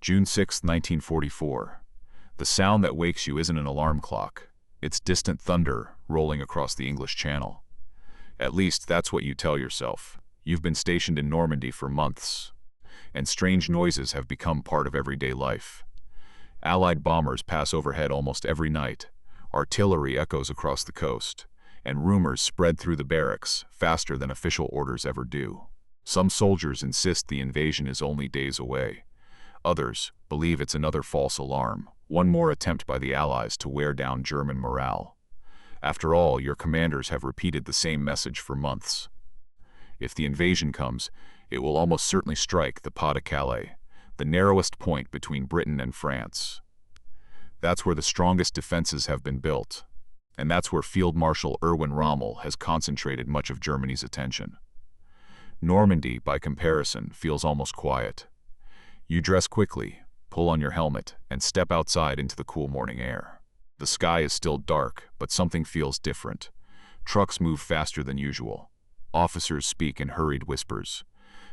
June 6, 1944. The sound that wakes you isn't an alarm clock. It's distant thunder rolling across the English Channel. At least that's what you tell yourself. You've been stationed in Normandy for months, and strange noises have become part of everyday life. Allied bombers pass overhead almost every night. Artillery echoes across the coast, and rumors spread through the barracks faster than official orders ever do. Some soldiers insist the invasion is only days away. Others believe it's another false alarm, one more attempt by the Allies to wear down German morale. After all, your commanders have repeated the same message for months. If the invasion comes, it will almost certainly strike the Pas de Calais, the narrowest point between Britain and France. That's where the strongest defenses have been built, and that's where Field Marshal Erwin Rommel has concentrated much of Germany's attention. Normandy, by comparison, feels almost quiet. You dress quickly, pull on your helmet, and step outside into the cool morning air. The sky is still dark, but something feels different. Trucks move faster than usual. Officers speak in hurried whispers.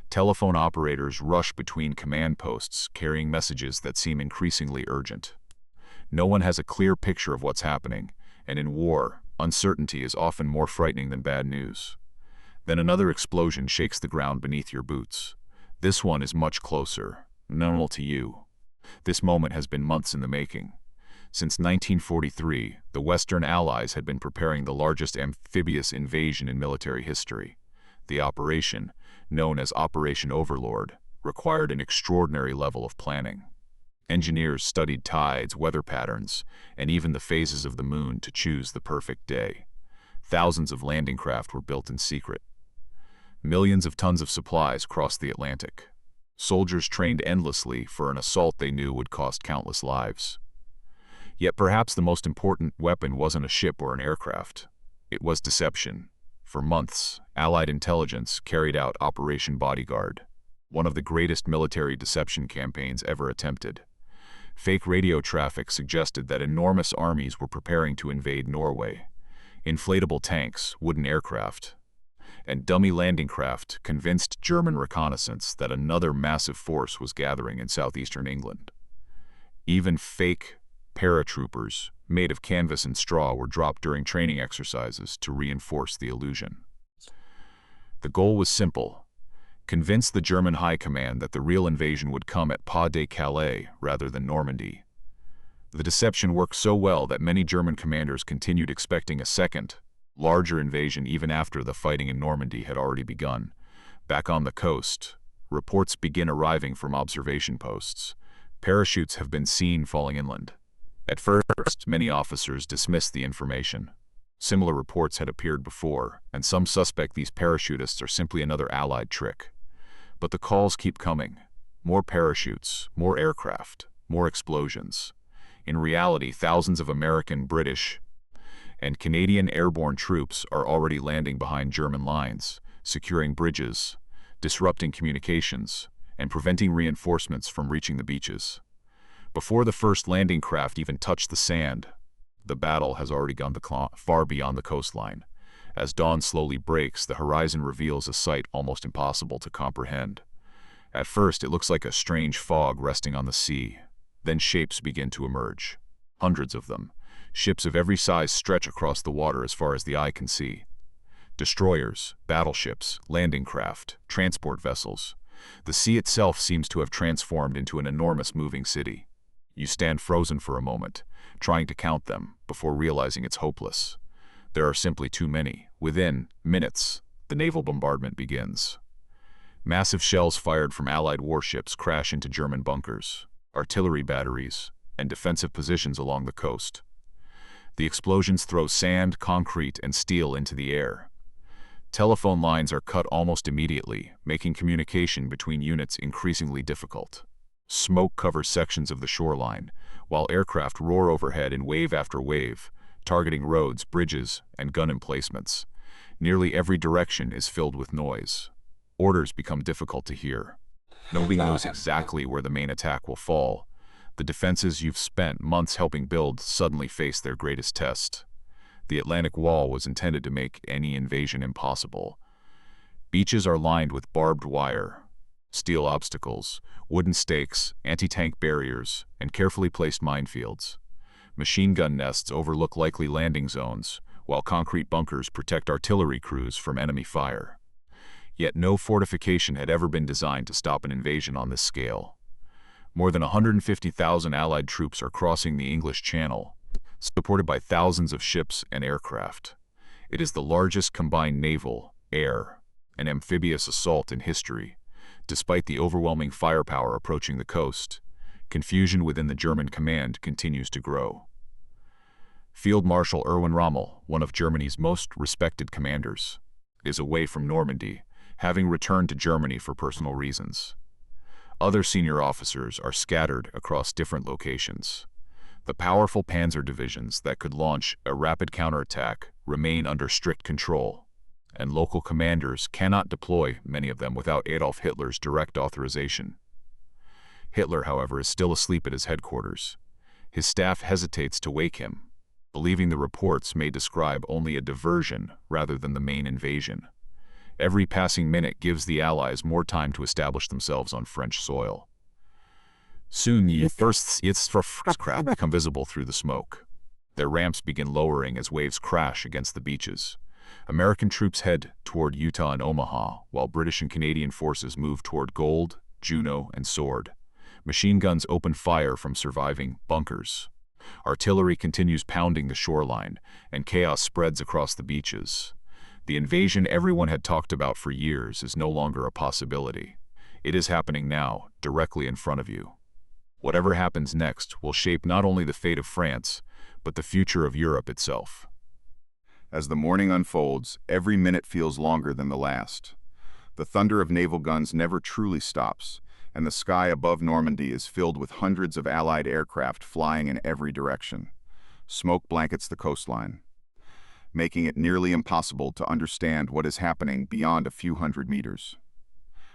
Telephone operators rush between command posts, carrying messages that seem increasingly urgent. No one has a clear picture of what's happening, and in war, uncertainty is often more frightening than bad news. Then another explosion shakes the ground beneath your boots. This one is much closer, known to you. This moment has been months in the making. Since 1943, the Western Allies had been preparing the largest amphibious invasion in military history. The operation, known as Operation Overlord, required an extraordinary level of planning. Engineers studied tides, weather patterns, and even the phases of the moon to choose the perfect day. Thousands of landing craft were built in secret. Millions of tons of supplies crossed the Atlantic. Soldiers trained endlessly for an assault they knew would cost countless lives. Yet perhaps the most important weapon wasn't a ship or an aircraft. It was deception. For months, Allied intelligence carried out Operation Bodyguard, one of the greatest military deception campaigns ever attempted. Fake radio traffic suggested that enormous armies were preparing to invade Norway. Inflatable tanks, wooden aircraft, and dummy landing craft convinced German reconnaissance that another massive force was gathering in southeastern England. Even fake paratroopers, made of canvas and straw, were dropped during training exercises to reinforce the illusion. The goal was simple: convince the German high command that the real invasion would come at Pas de Calais rather than Normandy. The deception worked so well that many German commanders continued expecting a second, larger invasion even after the fighting in Normandy had already begun. Back on the coast, reports begin arriving from observation posts. Parachutes have been seen falling inland. At first, many officers dismissed the information. Similar reports had appeared before, and some suspect these parachutists are simply another Allied trick. But the calls keep coming. More parachutes, more aircraft, more explosions. In reality, thousands of American, British, and Canadian airborne troops are already landing behind German lines, securing bridges, disrupting communications, and preventing reinforcements from reaching the beaches. Before the first landing craft even touched the sand, the battle has already gone far beyond the coastline. As dawn slowly breaks, the horizon reveals a sight almost impossible to comprehend. At first, it looks like a strange fog resting on the sea. Then shapes begin to emerge. Hundreds of them. Ships of every size stretch across the water as far as the eye can see. Destroyers, battleships, landing craft, transport vessels. The sea itself seems to have transformed into an enormous moving city. You stand frozen for a moment, trying to count them, before realizing it's hopeless. There are simply too many. Within minutes, the naval bombardment begins. Massive shells fired from Allied warships crash into German bunkers, artillery batteries, and defensive positions along the coast. The explosions throw sand, concrete, and steel into the air. Telephone lines are cut almost immediately, making communication between units increasingly difficult. Smoke covers sections of the shoreline, while aircraft roar overhead in wave after wave, targeting roads, bridges, and gun emplacements. Nearly every direction is filled with noise. Orders become difficult to hear. Nobody knows exactly where the main attack will fall. The defenses you've spent months helping build suddenly face their greatest test. The Atlantic Wall was intended to make any invasion impossible. Beaches are lined with barbed wire. Steel obstacles, wooden stakes, anti-tank barriers, and carefully placed minefields. Machine gun nests overlook likely landing zones, while concrete bunkers protect artillery crews from enemy fire. Yet no fortification had ever been designed to stop an invasion on this scale. More than 150,000 Allied troops are crossing the English Channel, supported by thousands of ships and aircraft. It is the largest combined naval, air, and amphibious assault in history. Despite the overwhelming firepower approaching the coast, confusion within the German command continues to grow. Field Marshal Erwin Rommel, one of Germany's most respected commanders, is away from Normandy, having returned to Germany for personal reasons. Other senior officers are scattered across different locations. The powerful panzer divisions that could launch a rapid counterattack remain under strict control, and local commanders cannot deploy many of them without Adolf Hitler's direct authorization. Hitler, however, is still asleep at his headquarters. His staff hesitates to wake him, believing the reports may describe only a diversion rather than the main invasion. Every passing minute gives the Allies more time to establish themselves on French soil. Soon the first aircraft become visible through the smoke. Their ramps begin lowering as waves crash against the beaches. American troops head toward Utah and Omaha, while British and Canadian forces move toward Gold, Juno, and Sword. Machine guns open fire from surviving bunkers. Artillery continues pounding the shoreline, and chaos spreads across the beaches. The invasion everyone had talked about for years is no longer a possibility. It is happening now, directly in front of you. Whatever happens next will shape not only the fate of France, but the future of Europe itself. As the morning unfolds, every minute feels longer than the last. The thunder of naval guns never truly stops, and the sky above Normandy is filled with hundreds of Allied aircraft flying in every direction. Smoke blankets the coastline, making it nearly impossible to understand what is happening beyond a few hundred meters.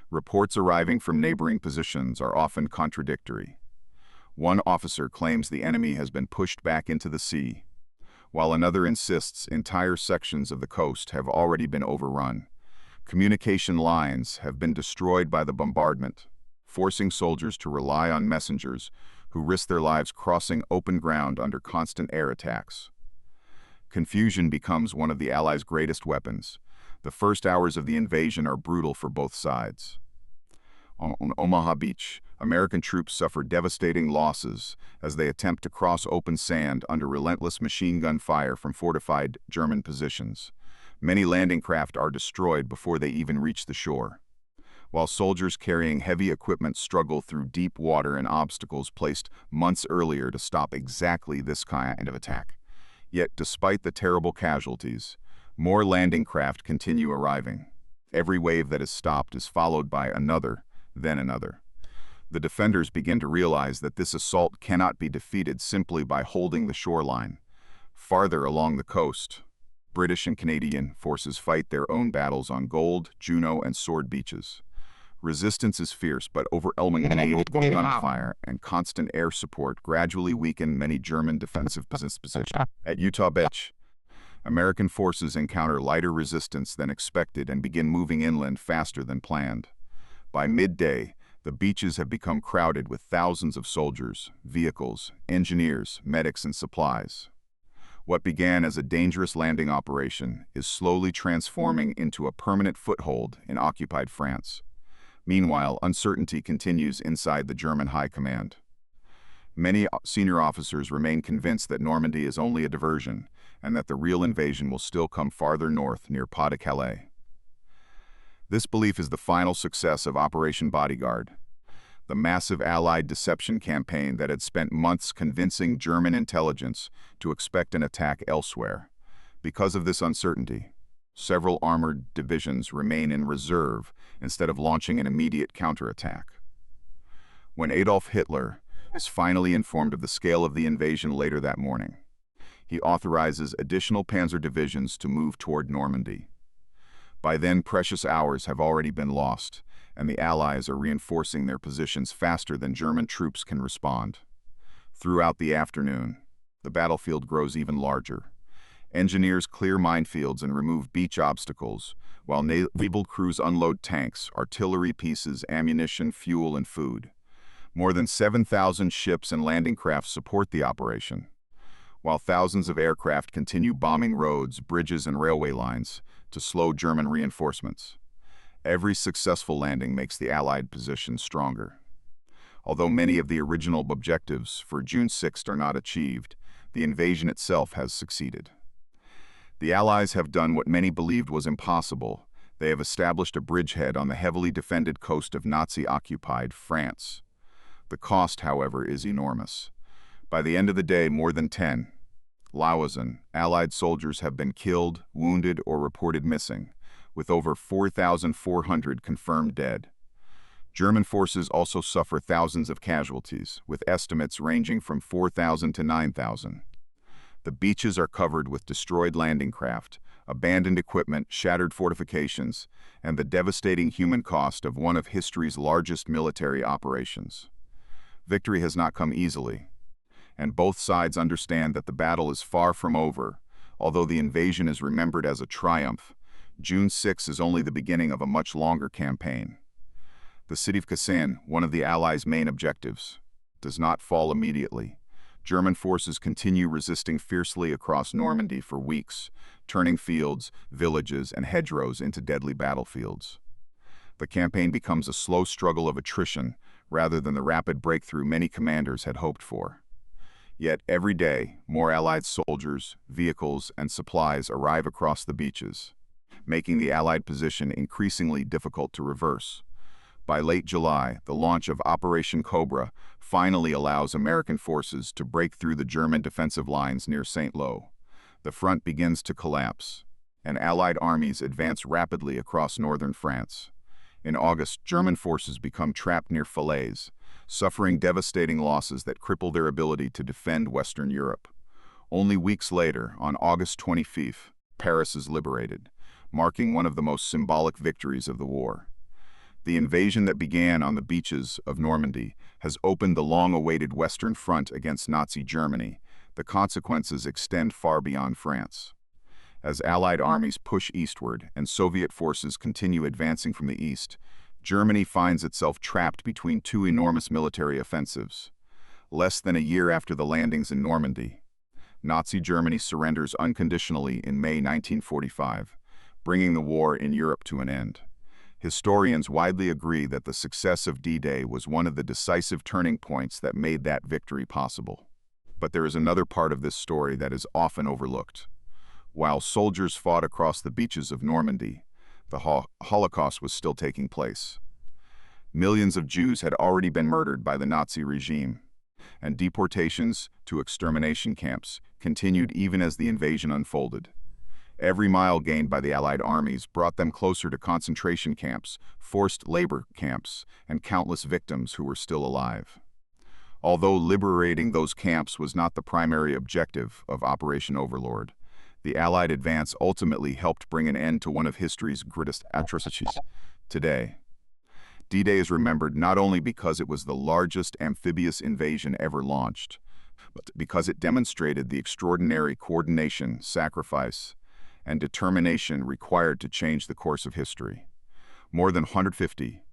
Reports arriving from neighboring positions are often contradictory. One officer claims the enemy has been pushed back into the sea, while another insists entire sections of the coast have already been overrun. Communication lines have been destroyed by the bombardment, forcing soldiers to rely on messengers who risk their lives crossing open ground under constant air attacks. Confusion becomes one of the Allies' greatest weapons. The first hours of the invasion are brutal for both sides. On Omaha Beach, American troops suffer devastating losses as they attempt to cross open sand under relentless machine gun fire from fortified German positions. Many landing craft are destroyed before they even reach the shore, while soldiers carrying heavy equipment struggle through deep water and obstacles placed months earlier to stop exactly this kind of attack. Yet, despite the terrible casualties, more landing craft continue arriving. Every wave that is stopped is followed by another, then another. The defenders begin to realize that this assault cannot be defeated simply by holding the shoreline. Farther along the coast, British and Canadian forces fight their own battles on Gold, Juno, and Sword beaches. Resistance is fierce, but overwhelming naval gunfire and constant air support gradually weaken many German defensive positions. At Utah Beach, American forces encounter lighter resistance than expected and begin moving inland faster than planned. By midday, the beaches have become crowded with thousands of soldiers, vehicles, engineers, medics, and supplies. What began as a dangerous landing operation is slowly transforming into a permanent foothold in occupied France. Meanwhile, uncertainty continues inside the German high command. Many senior officers remain convinced that Normandy is only a diversion, and that the real invasion will still come farther north near Pas-de-Calais. This belief is the final success of Operation Bodyguard, the massive Allied deception campaign that had spent months convincing German intelligence to expect an attack elsewhere. Because of this uncertainty, several armored divisions remain in reserve instead of launching an immediate counterattack. When Adolf Hitler is finally informed of the scale of the invasion later that morning, he authorizes additional panzer divisions to move toward Normandy. By then, precious hours have already been lost, and the Allies are reinforcing their positions faster than German troops can respond. Throughout the afternoon, the battlefield grows even larger. Engineers clear minefields and remove beach obstacles, while naval crews unload tanks, artillery pieces, ammunition, fuel, and food. More than 7,000 ships and landing crafts support the operation, while thousands of aircraft continue bombing roads, bridges, and railway lines to slow German reinforcements. Every successful landing makes the Allied position stronger. Although many of the original objectives for June 6 are not achieved, the invasion itself has succeeded. The Allies have done what many believed was impossible. They have established a bridgehead on the heavily defended coast of Nazi-occupied France. The cost, however, is enormous. By the end of the day, more than 10,000 Allied soldiers have been killed, wounded, or reported missing, with over 4,400 confirmed dead. German forces also suffer thousands of casualties, with estimates ranging from 4,000 to 9,000. The beaches are covered with destroyed landing craft, abandoned equipment, shattered fortifications, and the devastating human cost of one of history's largest military operations. Victory has not come easily, and both sides understand that the battle is far from over. Although the invasion is remembered as a triumph, June 6 is only the beginning of a much longer campaign. The city of Kazan, one of the Allies' main objectives, does not fall immediately. German forces continue resisting fiercely across Normandy for weeks, turning fields, villages, and hedgerows into deadly battlefields. The campaign becomes a slow struggle of attrition rather than the rapid breakthrough many commanders had hoped for. Yet every day, more Allied soldiers, vehicles, and supplies arrive across the beaches, making the Allied position increasingly difficult to reverse. By late July, the launch of Operation Cobra finally allows American forces to break through the German defensive lines near Saint-Lô. The front begins to collapse, and Allied armies advance rapidly across northern France. In August, German forces become trapped near Falaise, suffering devastating losses that cripple their ability to defend Western Europe. Only weeks later, on August 25th, Paris is liberated, marking one of the most symbolic victories of the war. The invasion that began on the beaches of Normandy has opened the long-awaited Western Front against Nazi Germany. The consequences extend far beyond France. As Allied armies push eastward and Soviet forces continue advancing from the east, Germany finds itself trapped between two enormous military offensives. Less than a year after the landings in Normandy, Nazi Germany surrenders unconditionally in May 1945, bringing the war in Europe to an end. Historians widely agree that the success of D-Day was one of the decisive turning points that made that victory possible. But there is another part of this story that is often overlooked. While soldiers fought across the beaches of Normandy, the Holocaust was still taking place. Millions of Jews had already been murdered by the Nazi regime, and deportations to extermination camps continued even as the invasion unfolded. Every mile gained by the Allied armies brought them closer to concentration camps, forced labor camps, and countless victims who were still alive. Although liberating those camps was not the primary objective of Operation Overlord, the Allied advance ultimately helped bring an end to one of history's greatest atrocities. Today, D-Day is remembered not only because it was the largest amphibious invasion ever launched, but because it demonstrated the extraordinary coordination, sacrifice, and determination required to change the course of history. More than 150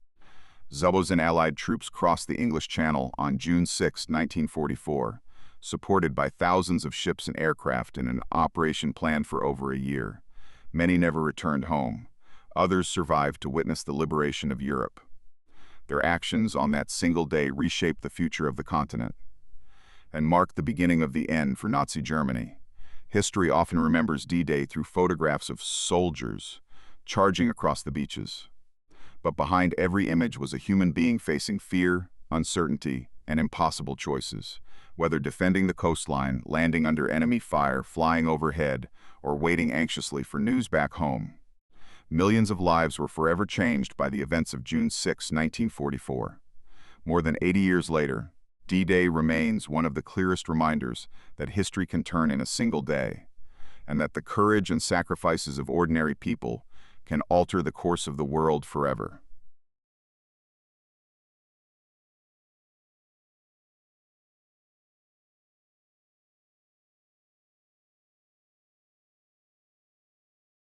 Zubos and Allied troops crossed the English Channel on June 6, 1944, supported by thousands of ships and aircraft in an operation planned for over a year. Many never returned home. Others survived to witness the liberation of Europe. Their actions on that single day reshaped the future of the continent and marked the beginning of the end for Nazi Germany. History often remembers D-Day through photographs of soldiers charging across the beaches. But behind every image was a human being facing fear, uncertainty, and impossible choices. Whether defending the coastline, landing under enemy fire, flying overhead, or waiting anxiously for news back home, millions of lives were forever changed by the events of June 6, 1944. More than 80 years later, D-Day remains one of the clearest reminders that history can turn in a single day, and that the courage and sacrifices of ordinary people can alter the course of the world forever.